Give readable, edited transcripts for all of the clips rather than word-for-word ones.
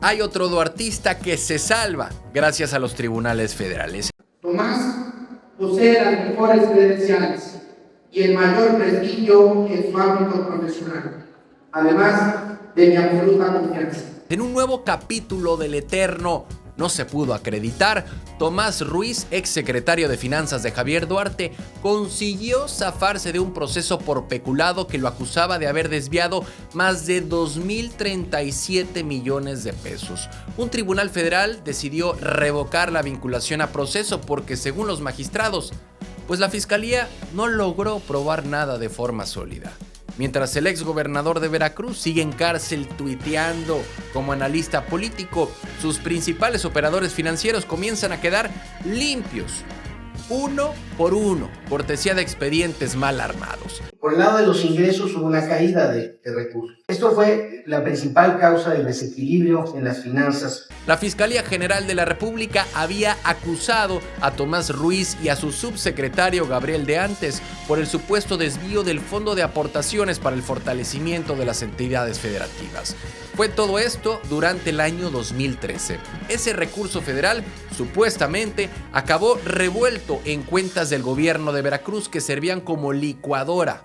hay otro duartista que se salva gracias a los tribunales federales. Tomás posee las mejores credenciales y el mayor prestigio en su ámbito profesional, además de mi absoluta confianza. En un nuevo capítulo del Eterno no se pudo acreditar, Tomás Ruiz, exsecretario de Finanzas de Javier Duarte, consiguió zafarse de un proceso por peculado que lo acusaba de haber desviado más de 2.037 millones de pesos. Un tribunal federal decidió revocar la vinculación a proceso porque, según los magistrados, pues la fiscalía no logró probar nada de forma sólida. Mientras el exgobernador de Veracruz sigue en cárcel tuiteando como analista político, sus principales operadores financieros comienzan a quedar limpios, uno por uno, cortesía de expedientes mal armados. Por el lado de los ingresos hubo una caída de recursos. Esto fue la principal causa del desequilibrio en las finanzas. La Fiscalía General de la República había acusado a Tomás Ruiz y a su subsecretario Gabriel de Antes por el supuesto desvío del Fondo de Aportaciones para el fortalecimiento de las entidades federativas. Fue todo esto durante el año 2013. Ese recurso federal supuestamente acabó revuelto en cuentas del gobierno de Veracruz que servían como licuadora.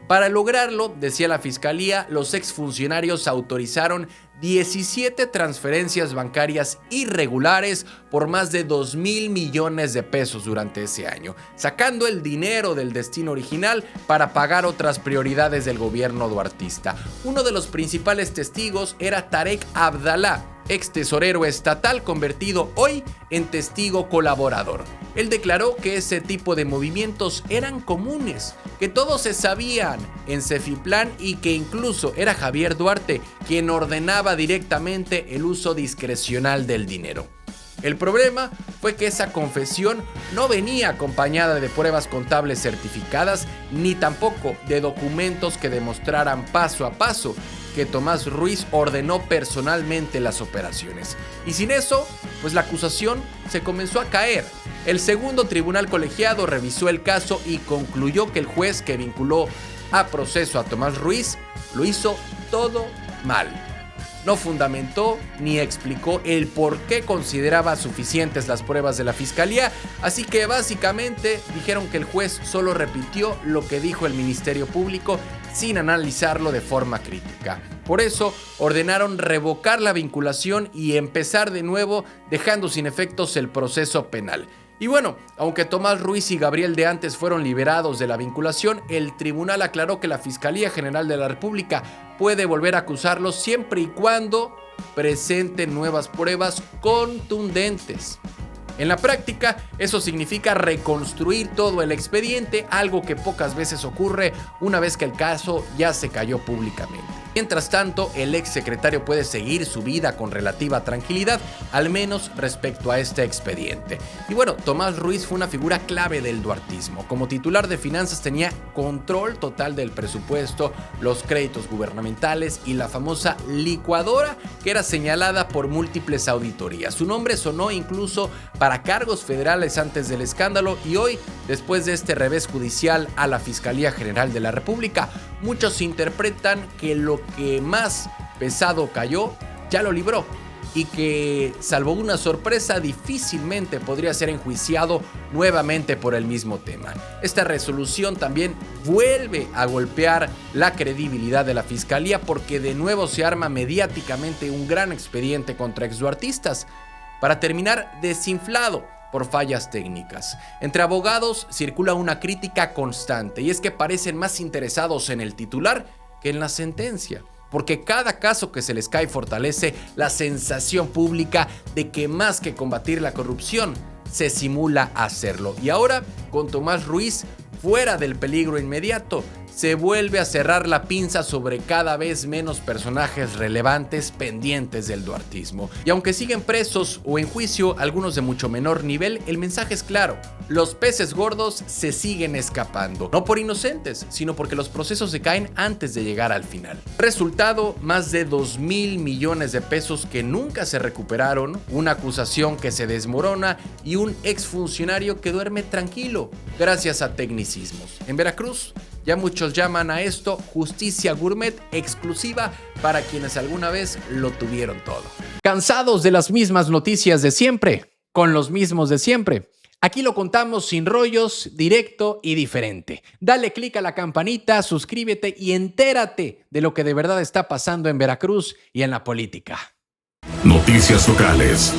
Para lograrlo, decía la fiscalía, los exfuncionarios autorizaron 17 transferencias bancarias irregulares por más de 2,000 millones de pesos durante ese año, sacando el dinero del destino original para pagar otras prioridades del gobierno duartista. Uno de los principales testigos era Tarek Abdalá, ex tesorero estatal convertido hoy en testigo colaborador. Él declaró que ese tipo de movimientos eran comunes, que todos se sabían en Cefiplan y que incluso era Javier Duarte quien ordenaba directamente el uso discrecional del dinero. El problema fue que esa confesión no venía acompañada de pruebas contables certificadas ni tampoco de documentos que demostraran paso a paso que Tomás Ruiz ordenó personalmente las operaciones. Y sin eso, pues la acusación se comenzó a caer. El segundo tribunal colegiado revisó el caso y concluyó que el juez que vinculó a proceso a Tomás Ruiz lo hizo todo mal. No fundamentó ni explicó el por qué consideraba suficientes las pruebas de la fiscalía, así que básicamente dijeron que el juez solo repitió lo que dijo el Ministerio Público sin analizarlo de forma crítica. Por eso ordenaron revocar la vinculación y empezar de nuevo, dejando sin efectos el proceso penal. Y bueno, aunque Tomás Ruiz y Gabriel de Antes fueron liberados de la vinculación, el tribunal aclaró que la Fiscalía General de la República puede volver a acusarlos siempre y cuando presenten nuevas pruebas contundentes. En la práctica, eso significa reconstruir todo el expediente, algo que pocas veces ocurre una vez que el caso ya se cayó públicamente. Mientras tanto, el exsecretario puede seguir su vida con relativa tranquilidad, al menos respecto a este expediente. Y bueno, Tomás Ruiz fue una figura clave del duartismo. Como titular de finanzas tenía control total del presupuesto, los créditos gubernamentales y la famosa licuadora que era señalada por múltiples auditorías. Su nombre sonó incluso para cargos federales antes del escándalo y hoy, después de este revés judicial a la Fiscalía General de la República, muchos interpretan que lo que más pesado cayó ya lo libró y que, salvo una sorpresa, difícilmente podría ser enjuiciado nuevamente por el mismo tema. Esta resolución también vuelve a golpear la credibilidad de la fiscalía porque de nuevo se arma mediáticamente un gran expediente contra exduartistas para terminar desinflado por fallas técnicas. Entre abogados circula una crítica constante y es que parecen más interesados en el titular que en la sentencia, porque cada caso que se les cae fortalece la sensación pública de que más que combatir la corrupción, se simula hacerlo. Y ahora, con Tomás Ruiz fuera del peligro inmediato, se vuelve a cerrar la pinza sobre cada vez menos personajes relevantes pendientes del duartismo. Y aunque siguen presos o en juicio, algunos de mucho menor nivel, el mensaje es claro: los peces gordos se siguen escapando, no por inocentes, sino porque los procesos se caen antes de llegar al final. Resultado, más de 2,000 millones de pesos que nunca se recuperaron, una acusación que se desmorona y un exfuncionario que duerme tranquilo gracias a tecnicismos. En Veracruz Ya muchos llaman a esto justicia gourmet exclusiva para quienes alguna vez lo tuvieron todo. ¿Cansados de las mismas noticias de siempre? Con los mismos de siempre. Aquí lo contamos sin rollos, directo y diferente. Dale click a la campanita, suscríbete y entérate de lo que de verdad está pasando en Veracruz y en la política. Noticias locales.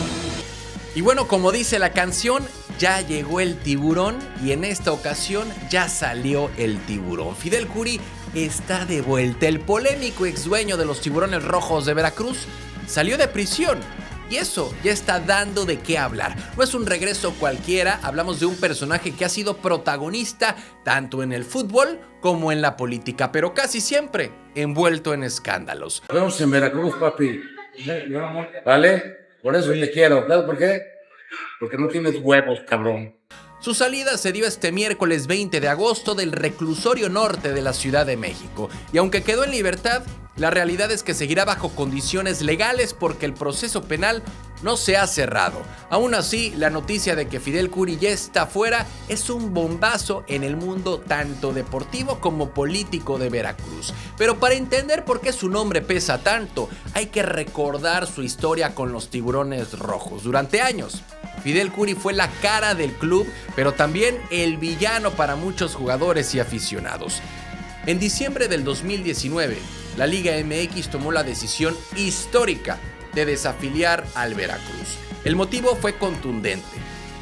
Y bueno, como dice la canción, ya llegó el tiburón y en esta ocasión ya salió el tiburón. Fidel Curi está de vuelta. El polémico ex dueño de los Tiburones Rojos de Veracruz salió de prisión. Y eso ya está dando de qué hablar. No es un regreso cualquiera, hablamos de un personaje que ha sido protagonista tanto en el fútbol como en la política, pero casi siempre envuelto en escándalos. Nos vemos en Veracruz, papi. ¿Vale? Por eso te quiero. ¿Sabes por qué? Porque no tienes huevos, cabrón. Su salida se dio este miércoles 20 de agosto del reclusorio norte de la Ciudad de México. Y aunque quedó en libertad, la realidad es que seguirá bajo condiciones legales porque el proceso penal no se ha cerrado. Aún así, la noticia de que Fidel Curi ya está fuera es un bombazo en el mundo tanto deportivo como político de Veracruz. Pero para entender por qué su nombre pesa tanto, hay que recordar su historia con los Tiburones Rojos. Durante años, Fidel Curi fue la cara del club, pero también el villano para muchos jugadores y aficionados. En diciembre del 2019, la Liga MX tomó la decisión histórica de desafiliar al Veracruz. El motivo fue contundente: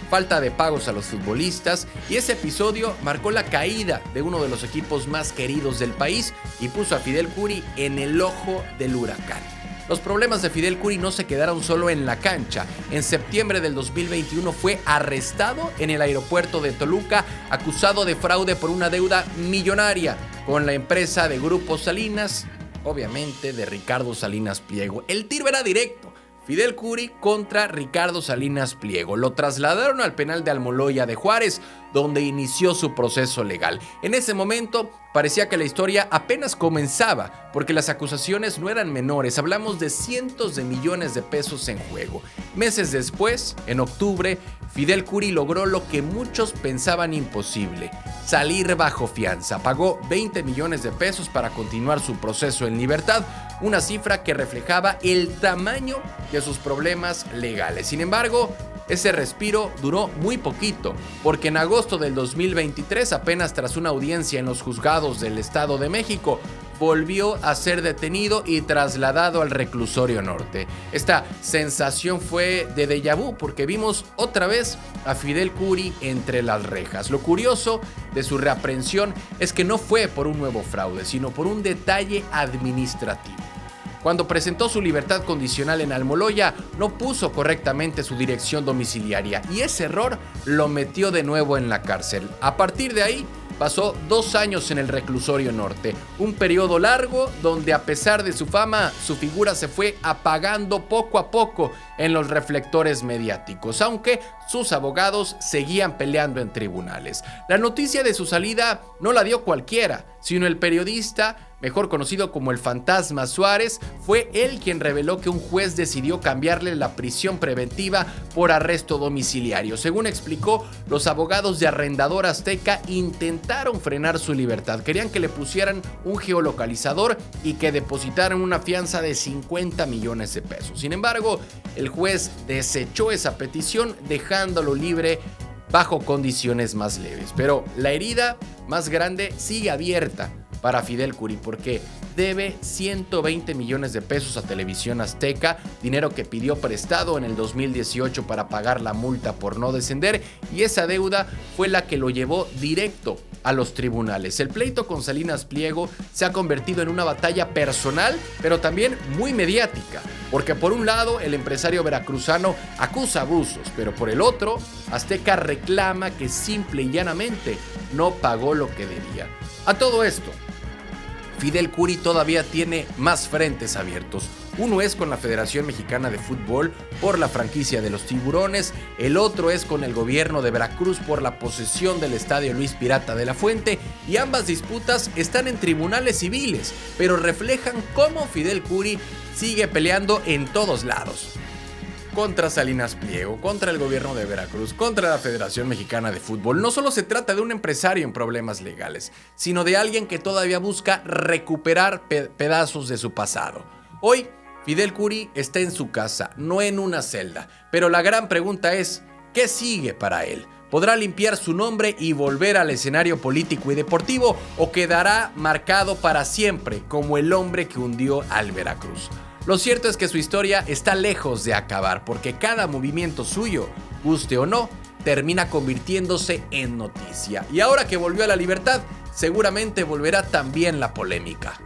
falta de pagos a los futbolistas, y ese episodio marcó la caída de uno de los equipos más queridos del país y puso a Fidel Curi en el ojo del huracán. Los problemas de Fidel Curi no se quedaron solo en la cancha. En septiembre del 2021 fue arrestado en el aeropuerto de Toluca, acusado de fraude por una deuda millonaria con la empresa de Grupo Salinas, obviamente de Ricardo Salinas Pliego. El tiro era directo: Fidel Curi contra Ricardo Salinas Pliego. Lo trasladaron al penal de Almoloya de Juárez, donde inició su proceso legal. En ese momento parecía que la historia apenas comenzaba, porque las acusaciones no eran menores. Hablamos de cientos de millones de pesos en juego. Meses después, en octubre, Fidel Curi logró lo que muchos pensaban imposible: salir bajo fianza. Pagó 20 millones de pesos para continuar su proceso en libertad, una cifra que reflejaba el tamaño de sus problemas legales. Sin embargo, ese respiro duró muy poquito, porque en agosto del 2023, apenas tras una audiencia en los juzgados del Estado de México, volvió a ser detenido y trasladado al reclusorio norte. Esta sensación fue de déjà vu, porque vimos otra vez a Fidel Curi entre las rejas. Lo curioso de su reaprehensión es que no fue por un nuevo fraude, sino por un detalle administrativo. Cuando presentó su libertad condicional en Almoloya, no puso correctamente su dirección domiciliaria y ese error lo metió de nuevo en la cárcel. A partir de ahí, pasó 2 años en el reclusorio norte, un periodo largo donde, a pesar de su fama, su figura se fue apagando poco a poco en los reflectores mediáticos, aunque sus abogados seguían peleando en tribunales. La noticia de su salida no la dio cualquiera, sino el periodista, mejor conocido como el Fantasma Suárez. Fue él quien reveló que un juez decidió cambiarle la prisión preventiva por arresto domiciliario. Según explicó, los abogados de Arrendador Azteca intentaron frenar su libertad. Querían que le pusieran un geolocalizador y que depositaran una fianza de 50 millones de pesos. Sin embargo, el juez desechó esa petición, dejándolo libre bajo condiciones más leves. Pero la herida más grande sigue abierta para Fidel Curi, porque debe 120 millones de pesos a Televisión Azteca, dinero que pidió prestado en el 2018 para pagar la multa por no descender, y esa deuda fue la que lo llevó directo a los tribunales. El pleito con Salinas Pliego se ha convertido en una batalla personal, pero también muy mediática, porque por un lado el empresario veracruzano acusa abusos, pero por el otro, Azteca reclama que simple y llanamente no pagó lo que debía. A todo esto, Fidel Curi todavía tiene más frentes abiertos. Uno es con la Federación Mexicana de Fútbol por la franquicia de los Tiburones, el otro es con el gobierno de Veracruz por la posesión del Estadio Luis Pirata de la Fuente, y ambas disputas están en tribunales civiles, pero reflejan cómo Fidel Curi sigue peleando en todos lados. contra Salinas Pliego, contra el gobierno de Veracruz, contra la Federación Mexicana de Fútbol. No solo se trata de un empresario en problemas legales, sino de alguien que todavía busca recuperar pedazos de su pasado. Hoy, Fidel Curi está en su casa, no en una celda, pero la gran pregunta es, ¿qué sigue para él? ¿Podrá limpiar su nombre y volver al escenario político y deportivo o quedará marcado para siempre como el hombre que hundió al Veracruz? Lo cierto es que su historia está lejos de acabar porque cada movimiento suyo, guste o no, termina convirtiéndose en noticia. Y ahora que volvió a la libertad, seguramente volverá también la polémica.